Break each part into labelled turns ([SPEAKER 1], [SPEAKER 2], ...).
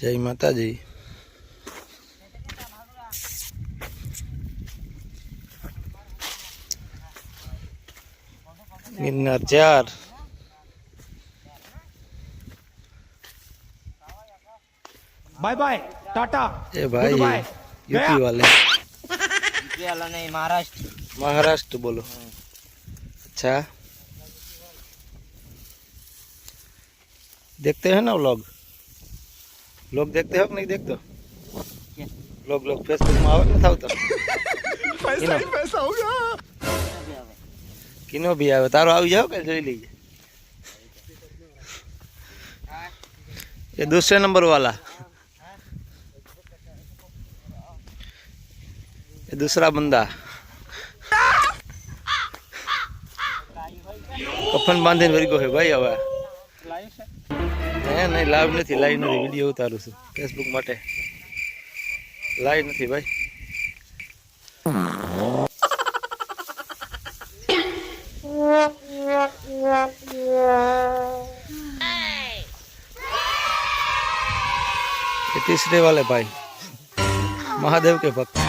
[SPEAKER 1] जय माता जी। Girnar 4
[SPEAKER 2] bye bye Tata
[SPEAKER 1] ए भाई
[SPEAKER 2] बाय
[SPEAKER 1] यूपी वाले
[SPEAKER 3] नहीं, महाराष्ट्र।
[SPEAKER 1] महाराष्ट्र बोलो। अच्छा देखते हैं ना व्लॉग। लोग देखते हो कि नहीं देखते? लोग फेसबुक में आवत न था तो
[SPEAKER 2] पैसा ही पैसा होगा।
[SPEAKER 1] किनो भी आवे तारो આવી જાવ કે જોઈ લીજે। ये दूसरे नंबर वाला, ये दूसरा बंदा कफन बांधे वर्गो है भाई। હવે नहीं लाइव नहीं, लाइव नहीं, वीडियो उतारू છું फेसबुक માટે। लाइव नहीं भाई। ये तीसरे वाले भाई महादेव के भक्त।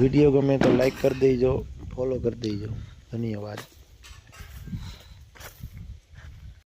[SPEAKER 1] वीडियो गमे तो लाइक कर दीजो, फॉलो कर दीजो। धन्यवाद।